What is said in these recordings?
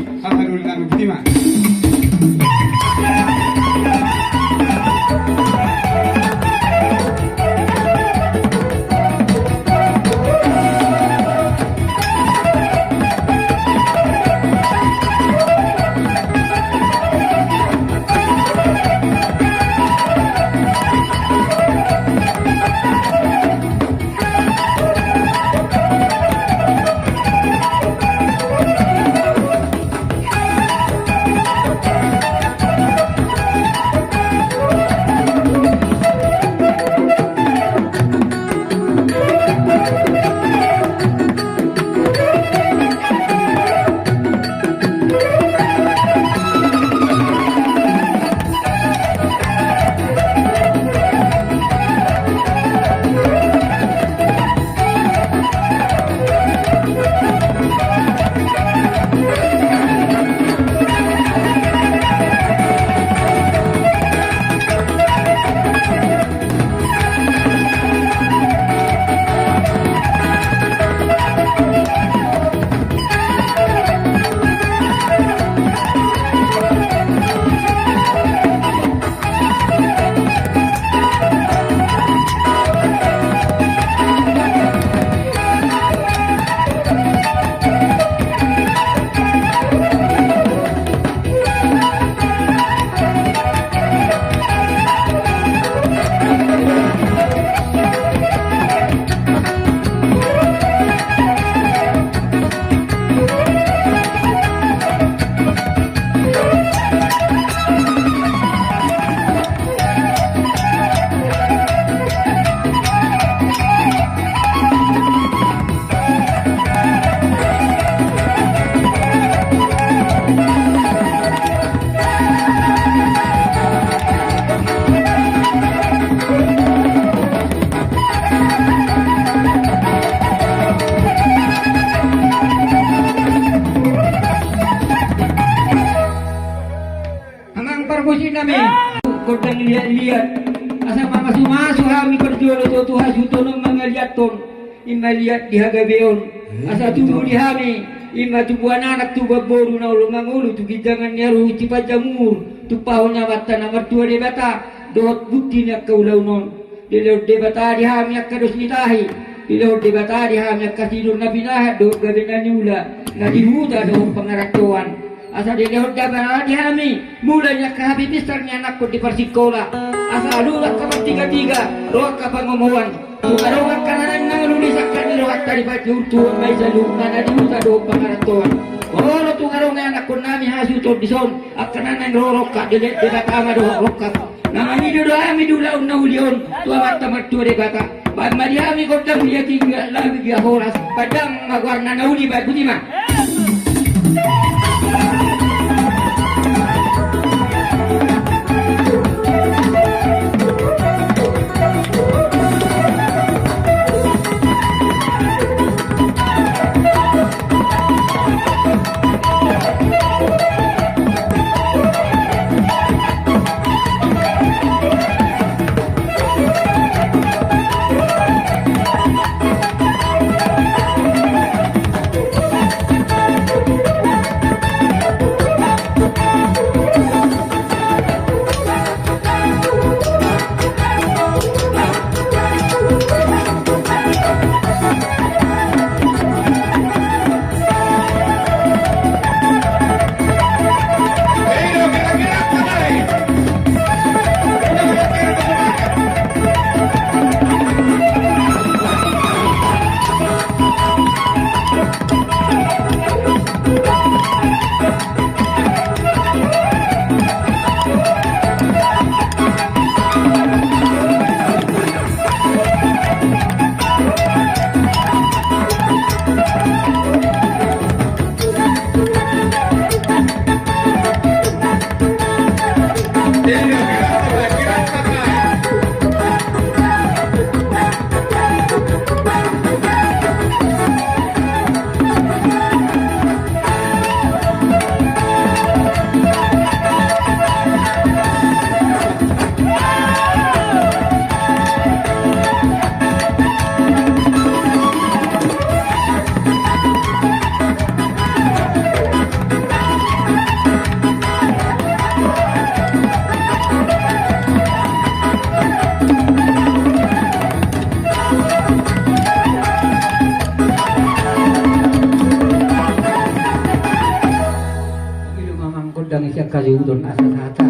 Saharul Nanu Budiman. Kodang lihat-lihat asa masuk kami kerja lo Tuhan sutono mangaliat ton ima lihat di hagabeon asa tubuh di hami ima tubuh anak tu baboru na ulo mangulu tu gijangan nyaru cipat jamur tu pahona bata na mertua de bata dot bukti na kaulau non dilo de bata di hami akados nitahi dilo de bata di hami akasidur na binahat do gabena niula na dihuta do pangaratuan asa dilehot dapat dihami mulanya ke habis besarnya anakku di persikola asa alulah kapan tiga roh kapan ngomongan roh kanan nang lu disakkan roh tadi baju tu mai jalu nana diuta do pangaratuan oh tu ngarong anakku nami hasu to dison akan nang roh ka dilet debat ama do rokka nama mi do ami dula ulion tu mata matu de bata bad mariami kodam dia tinggal lagi dia horas padang magwarna nauli bad budiman. kodang siya kayudon asa sata.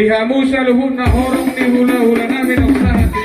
Dihamu sa luhod na horong ni hula-hula namin ang usahan